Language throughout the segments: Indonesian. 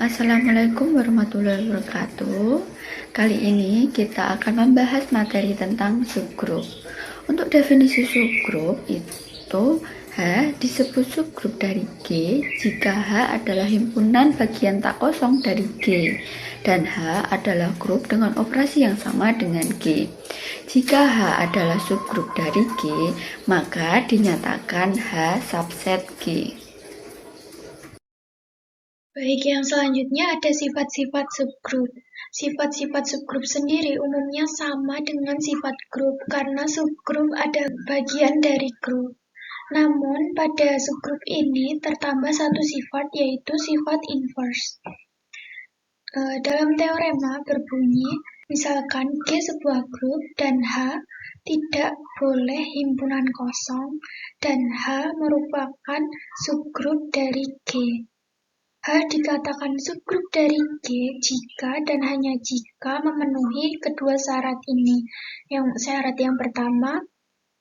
Assalamualaikum warahmatullahi wabarakatuh. Kali ini kita akan membahas materi tentang subgrup. Untuk definisi subgrup itu, H disebut subgrup dari G jika H adalah himpunan bagian tak kosong dari G dan H adalah grup dengan operasi yang sama dengan G. Jika H adalah subgrup dari G, maka dinyatakan H subset G. Baik, yang selanjutnya ada sifat-sifat subgrup. Sifat-sifat subgrup sendiri umumnya sama dengan sifat grup karena subgrup ada bagian dari grup. Namun, pada subgrup ini tertambah satu sifat, yaitu sifat inverse. Dalam teorema berbunyi, misalkan G sebuah grup dan H tidak boleh himpunan kosong, dan H merupakan subgrup dari G. H dikatakan subgrup dari G jika dan hanya jika memenuhi kedua syarat ini. Syarat yang pertama,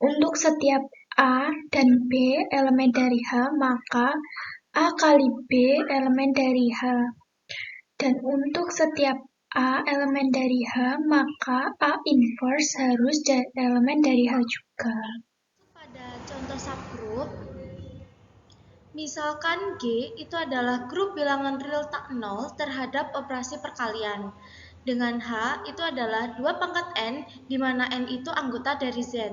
untuk setiap A dan B elemen dari H, maka A kali B elemen dari H. Dan untuk setiap A elemen dari H, maka A inverse harus elemen dari H juga. Pada contoh subgrup, misalkan G itu adalah grup bilangan real tak nol terhadap operasi perkalian. Dengan H itu adalah 2 pangkat N, di mana N itu anggota dari Z.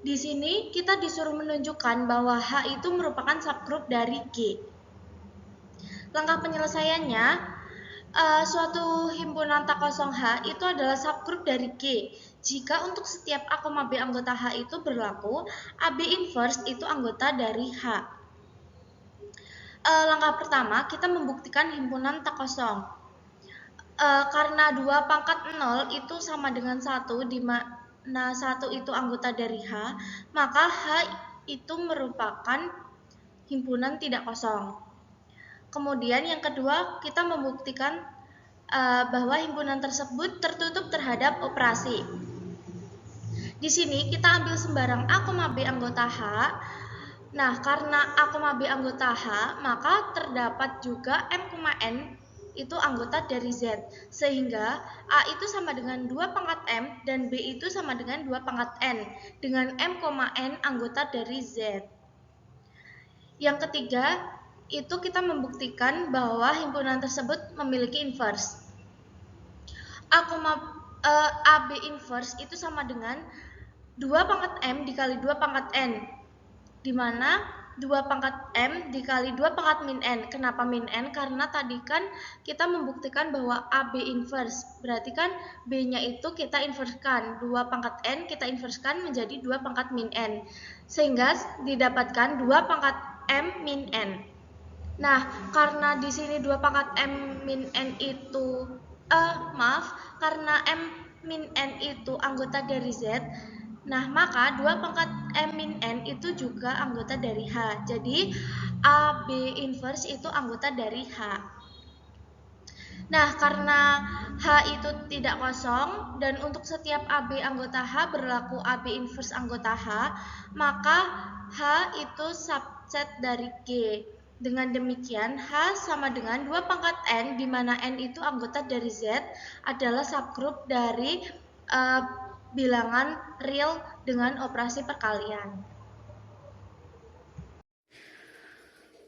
Di sini kita disuruh menunjukkan bahwa H itu merupakan subgrup dari G. Langkah penyelesaiannya, suatu himpunan tak kosong H itu adalah subgrup dari G. Jika untuk setiap A, B anggota H itu berlaku, AB inverse itu anggota dari H. Langkah pertama, kita membuktikan himpunan tak kosong. Karena 2 pangkat 0 itu sama dengan 1, di mana 1 itu anggota dari H, maka H itu merupakan himpunan tidak kosong. Kemudian yang kedua, kita membuktikan bahwa himpunan tersebut tertutup terhadap operasi. Di sini kita ambil sembarang A, B anggota H. Nah, karena A, B anggota H, maka terdapat juga M, N itu anggota dari Z. Sehingga A itu sama dengan 2 pangkat M dan B itu sama dengan 2 pangkat N. Dengan M, N anggota dari Z. Yang ketiga, itu kita membuktikan bahwa himpunan tersebut memiliki inverse. AB inverse itu sama dengan 2 pangkat M dikali 2 pangkat N, di mana 2 pangkat M dikali 2 pangkat min N. Kenapa min N? Karena tadi kan kita membuktikan bahwa AB inverse, berarti kan B-nya itu kita inverskan, 2 pangkat N kita inverskan menjadi 2 pangkat min N, sehingga didapatkan 2 pangkat M min N. Nah, karena di sini 2 pangkat M min N itu, karena M min N itu anggota dari Z, nah, maka 2 pangkat M min N itu juga anggota dari H. Jadi, AB inverse itu anggota dari H. Nah, karena H itu tidak kosong, dan untuk setiap AB anggota H berlaku AB inverse anggota H, maka H itu subset dari G. Dengan demikian, H sama dengan 2 pangkat N, di mana N itu anggota dari Z, adalah subgrup dari bilangan real dengan operasi perkalian.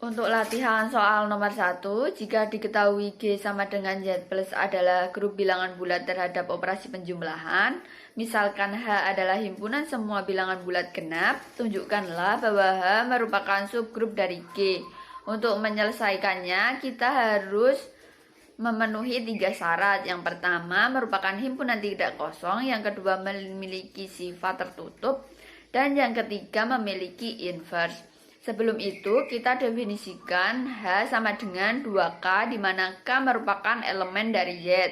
Untuk latihan soal nomor 1, jika diketahui G sama dengan Z plus adalah grup bilangan bulat terhadap operasi penjumlahan, misalkan H adalah himpunan semua bilangan bulat genap, tunjukkanlah bahwa H merupakan subgrup dari G. Untuk menyelesaikannya, kita harus memenuhi 3 syarat. Yang pertama, merupakan himpunan tidak kosong. Yang kedua, memiliki sifat tertutup. Dan yang ketiga, memiliki inverse. Sebelum itu, kita definisikan H sama dengan 2K, di mana K merupakan elemen dari Z.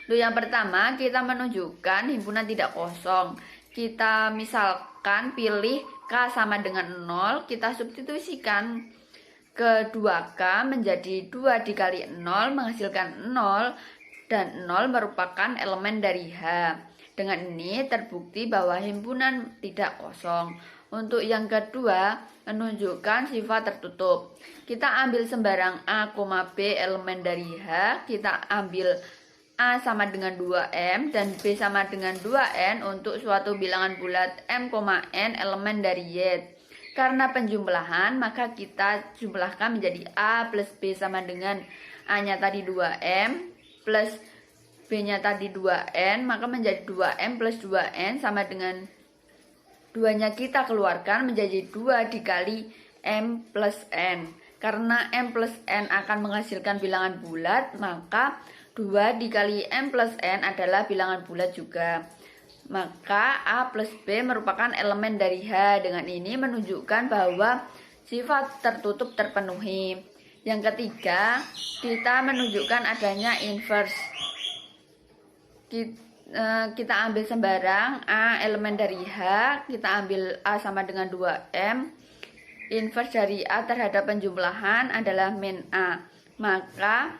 Untuk yang pertama, kita menunjukkan himpunan tidak kosong. Kita misalkan pilih K sama dengan 0, kita substitusikan ke 2K menjadi 2 dikali 0 menghasilkan 0, dan 0 merupakan elemen dari H. Dengan ini terbukti bahwa himpunan tidak kosong. Untuk yang kedua, menunjukkan sifat tertutup. Kita ambil sembarang A, B elemen dari H, kita ambil A sama dengan 2M dan B sama dengan 2N untuk suatu bilangan bulat M, N elemen dari Y. Karena penjumlahan, maka kita jumlahkan menjadi A plus B sama dengan A-nya tadi 2M plus B-nya tadi 2N, maka menjadi 2M plus 2N sama dengan 2-nya kita keluarkan menjadi 2 dikali M plus N. Karena M plus N akan menghasilkan bilangan bulat, maka 2 dikali M plus N adalah bilangan bulat juga. Maka A plus B merupakan elemen dari H. Dengan ini menunjukkan bahwa sifat tertutup terpenuhi. Yang ketiga, kita menunjukkan adanya inverse. Kita ambil sembarang A elemen dari H, kita ambil A sama dengan 2M. Inverse dari A terhadap penjumlahan adalah min A. Maka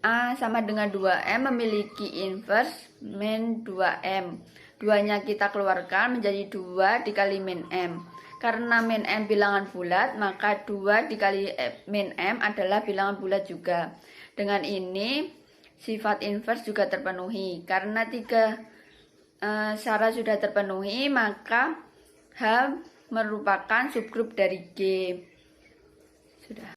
A sama dengan 2M memiliki inverse min 2M. 2-nya kita keluarkan menjadi 2 dikali min M. Karena min M bilangan bulat, maka 2 dikali min M adalah bilangan bulat juga. Dengan ini sifat inverse juga terpenuhi. Karena 3 syarat sudah terpenuhi, maka H merupakan subgrup dari G. Sudah.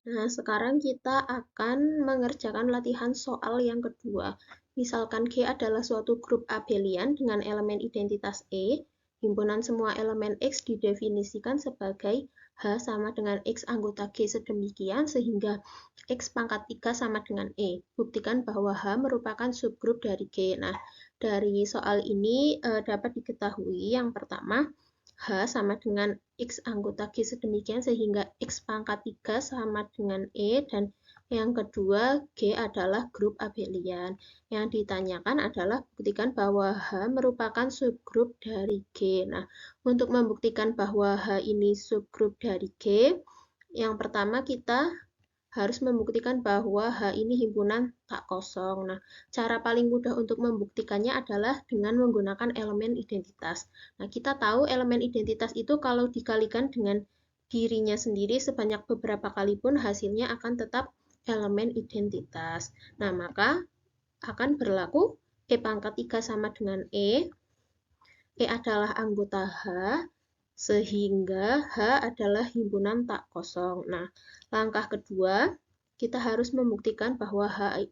Nah, sekarang kita akan mengerjakan latihan soal yang kedua. Misalkan G adalah suatu grup abelian dengan elemen identitas E, himpunan semua elemen X didefinisikan sebagai H sama dengan X anggota G sedemikian sehingga X pangkat 3 sama dengan E. Buktikan bahwa H merupakan subgrup dari G. Nah, dari soal ini dapat diketahui yang pertama, H sama dengan X anggota G sedemikian sehingga X pangkat 3 sama dengan E, dan yang kedua, G adalah grup abelian. Yang ditanyakan adalah buktikan bahwa H merupakan subgrup dari G. Nah, untuk membuktikan bahwa H ini subgrup dari G, yang pertama kita harus membuktikan bahwa H ini himpunan tak kosong. Nah, cara paling mudah untuk membuktikannya adalah dengan menggunakan elemen identitas. Nah, kita tahu elemen identitas itu kalau dikalikan dengan dirinya sendiri sebanyak beberapa kali pun hasilnya akan tetap elemen identitas. Nah, maka akan berlaku E pangkat 3 sama dengan E. E adalah anggota H, sehingga H adalah himpunan tak kosong. Nah, langkah kedua, kita harus membuktikan bahwa H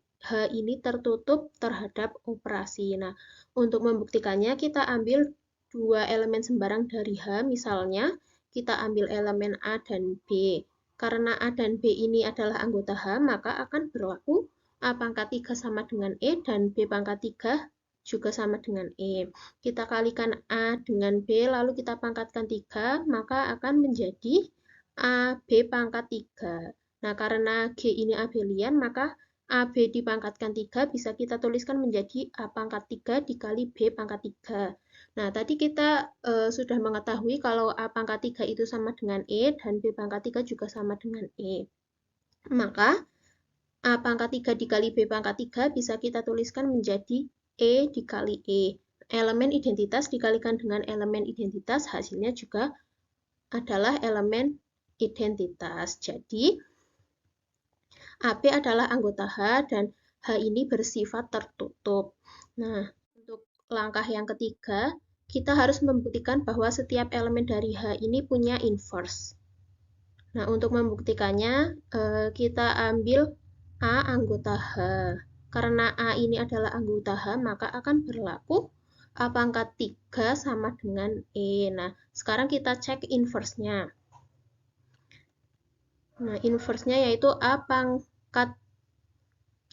ini tertutup terhadap operasi. Nah, untuk membuktikannya kita ambil 2 elemen sembarang dari H, misalnya kita ambil elemen A dan B. Karena A dan B ini adalah anggota H, maka akan berlaku A pangkat 3 sama dengan E dan B pangkat 3 juga sama dengan E. Kita kalikan A dengan B, lalu kita pangkatkan 3, maka akan menjadi AB pangkat 3. Nah, karena G ini abelian, maka AB dipangkatkan 3 bisa kita tuliskan menjadi A pangkat 3 dikali B pangkat 3. Nah, tadi kita sudah mengetahui kalau A pangkat 3 itu sama dengan E, dan B pangkat 3 juga sama dengan E. Maka, A pangkat 3 dikali B pangkat 3 bisa kita tuliskan menjadi E dikali E. Elemen identitas dikalikan dengan elemen identitas, hasilnya juga adalah elemen identitas. Jadi, AB adalah anggota H dan H ini bersifat tertutup. Nah, untuk langkah yang ketiga, kita harus membuktikan bahwa setiap elemen dari H ini punya inverse. Nah, untuk membuktikannya, kita ambil A anggota H. Karena A ini adalah anggota H, maka akan berlaku A pangkat 3 sama dengan E. Nah, sekarang kita cek inverse-nya. Nah, inverse-nya yaitu A pangkat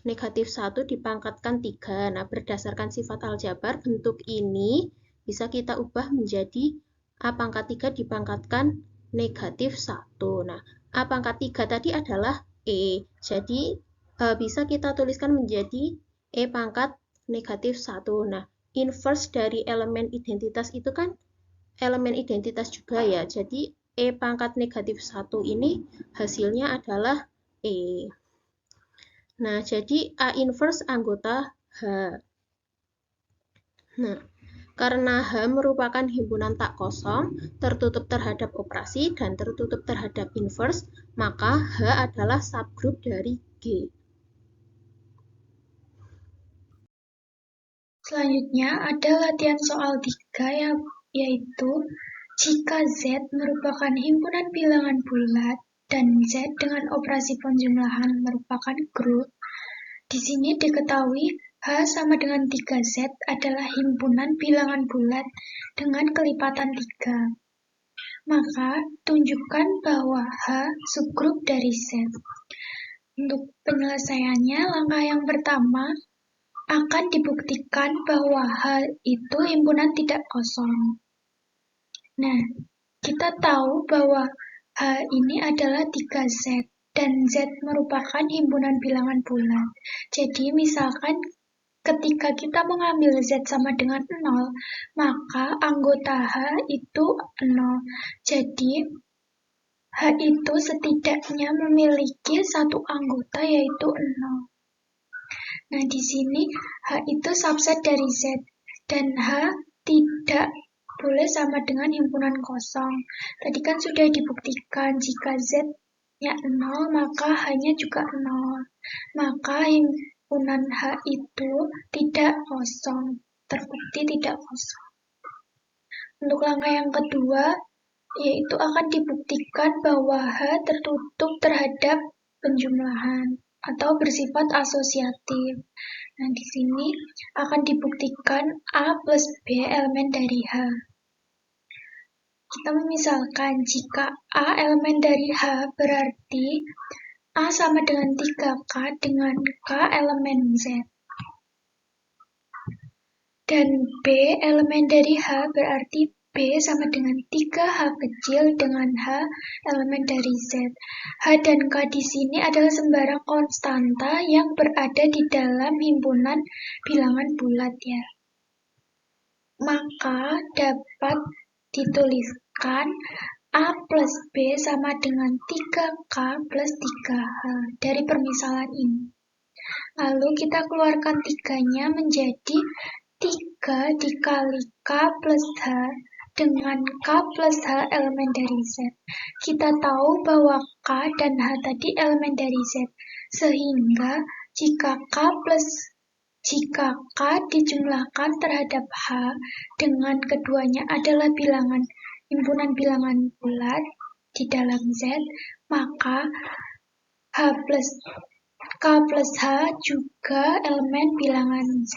negatif 1 dipangkatkan 3. Nah, berdasarkan sifat aljabar, bentuk ini bisa kita ubah menjadi A pangkat 3 dipangkatkan negatif 1. Nah, A pangkat 3 tadi adalah E. Jadi, bisa kita tuliskan menjadi E pangkat negatif 1. Nah, inverse dari elemen identitas itu kan elemen identitas juga ya. Jadi, E pangkat negatif 1 ini hasilnya adalah E. Nah, jadi A inverse anggota H. Nah, Karena H merupakan himpunan tak kosong, tertutup terhadap operasi, dan tertutup terhadap inverse, maka H adalah subgrup dari G. Selanjutnya ada latihan soal 3 yaitu jika Z merupakan himpunan bilangan bulat dan Z dengan operasi penjumlahan merupakan grup, di sini diketahui H sama dengan 3Z adalah himpunan bilangan bulat dengan kelipatan 3. Maka tunjukkan bahwa H subgrup dari Z. Untuk penyelesaiannya, langkah yang pertama akan dibuktikan bahwa H itu himpunan tidak kosong. Nah, kita tahu bahwa H ini adalah 3Z dan Z merupakan himpunan bilangan bulat. Jadi misalkan ketika kita mengambil Z sama dengan 0, maka anggota H itu 0. Jadi H itu setidaknya memiliki satu anggota yaitu 0. Nah, di sini H itu subset dari Z dan H tidak boleh sama dengan himpunan kosong. Tadi kan sudah dibuktikan jika Z-nya 0, maka H-nya juga 0. Maka himpunan H itu tidak kosong, terbukti tidak kosong. Untuk langkah yang kedua, yaitu akan dibuktikan bahwa H tertutup terhadap penjumlahan atau bersifat asosiatif. Nah, di sini akan dibuktikan A plus B elemen dari H. Kita memisalkan jika A elemen dari H berarti A sama dengan 3K dengan K elemen Z. Dan B elemen dari H berarti B sama dengan 3H kecil dengan H elemen dari Z. H dan K di sini adalah sembarang konstanta yang berada di dalam himpunan bilangan bulat ya. Maka dapat dituliskan A plus B sama dengan 3K plus 3H dari permisalan ini. Lalu kita keluarkan 3-nya menjadi 3 dikali K plus H dengan K plus H elemen dari Z. Kita tahu bahwa K dan H tadi elemen dari Z. Sehingga jika K dijumlahkan terhadap H dengan keduanya adalah himpunan bilangan bulat di dalam Z, maka K plus H juga elemen bilangan Z.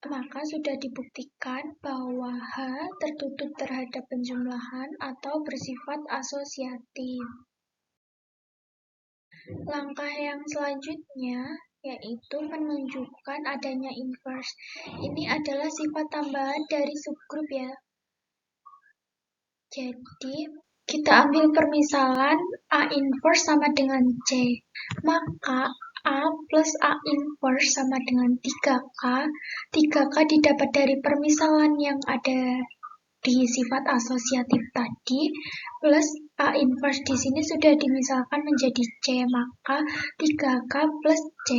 Maka sudah dibuktikan bahwa H tertutup terhadap penjumlahan atau bersifat asosiatif. Langkah yang selanjutnya yaitu menunjukkan adanya inverse. Ini adalah sifat tambahan dari subgrup ya. Jadi, kita ambil permisalan A inverse sama dengan C. Maka A plus A inverse sama dengan 3K. 3K didapat dari permisalan yang ada di sifat asosiatif tadi, plus A inverse di sini sudah dimisalkan menjadi C, maka 3K plus C.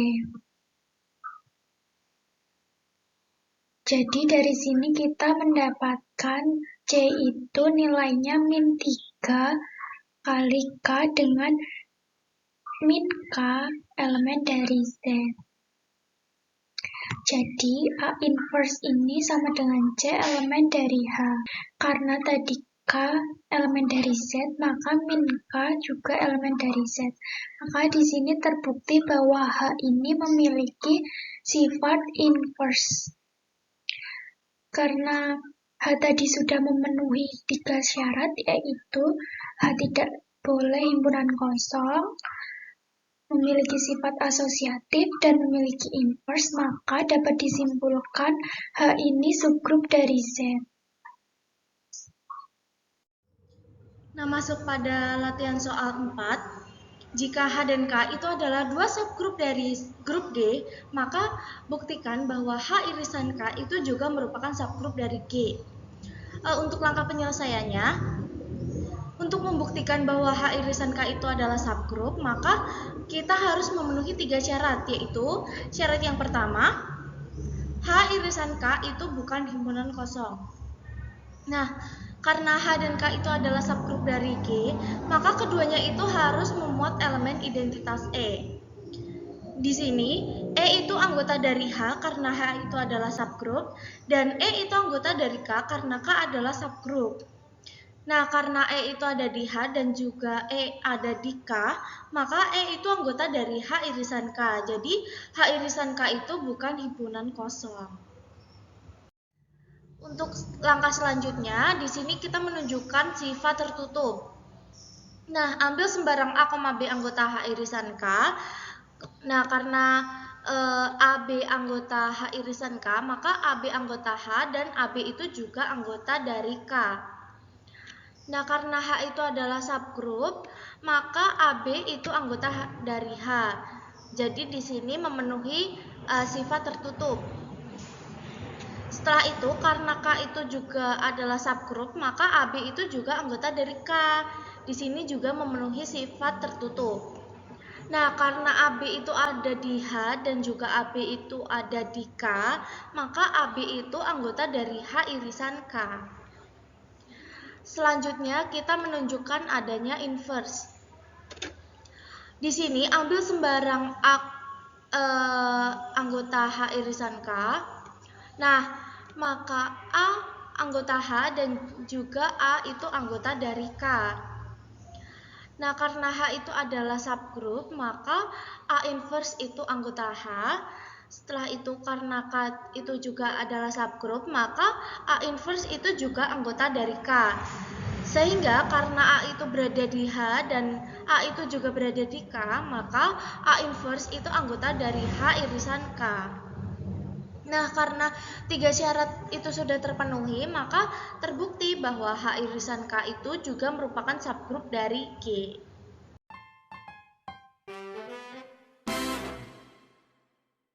Jadi dari sini kita mendapatkan C itu nilainya min 3 kali K dengan min K elemen dari Z. Jadi A inverse ini sama dengan C elemen dari H. Karena tadi K elemen dari Z, maka min K juga elemen dari Z. Maka di sini terbukti bahwa H ini memiliki sifat inverse. Karena H tadi sudah memenuhi 3 syarat, yaitu H tidak boleh himpunan kosong, memiliki sifat asosiatif, dan memiliki inverse, maka dapat disimpulkan H ini subgrup dari Z. Nah, masuk pada latihan soal 4. Jika H dan K itu adalah dua subgrup dari grup G, maka buktikan bahwa H irisan K itu juga merupakan subgrup dari G. Untuk langkah penyelesaiannya, untuk membuktikan bahwa H irisan K itu adalah subgrup, maka kita harus memenuhi 3 syarat, yaitu syarat yang pertama, H irisan K itu bukan himpunan kosong. Nah, karena H dan K itu adalah subgrup dari G, maka keduanya itu harus memuat elemen identitas E. Di sini, E itu anggota dari H karena H itu adalah subgrup, dan E itu anggota dari K karena K adalah subgrup. Nah, karena E itu ada di H dan juga E ada di K, maka E itu anggota dari H irisan K. Jadi, H irisan K itu bukan himpunan kosong. Untuk langkah selanjutnya, di sini kita menunjukkan sifat tertutup. Nah, ambil sembarang A, B anggota H irisan K. Nah, karena AB anggota H irisan K, maka AB anggota H dan AB itu juga anggota dari K. Nah, karena H itu adalah subgrup, maka AB itu anggota dari H. Jadi di sini memenuhi sifat tertutup. Setelah itu, karena K itu juga adalah subgrup, maka AB itu juga anggota dari K. Di sini juga memenuhi sifat tertutup. Nah, karena AB itu ada di H dan juga AB itu ada di K, maka AB itu anggota dari H irisan K. Selanjutnya, kita menunjukkan adanya inverse. Di sini, ambil sembarang anggota H irisan K. Nah, maka A anggota H dan juga A itu anggota dari K. Nah, karena H itu adalah subgrup, maka A inverse itu anggota H. Setelah itu, karena K itu juga adalah subgrup, maka A inverse itu juga anggota dari K. Sehingga karena A itu berada di H dan A itu juga berada di K, maka A inverse itu anggota dari H irisan K. Nah, karena 3 syarat itu sudah terpenuhi, maka terbukti bahwa H irisan K itu juga merupakan subgrup dari G.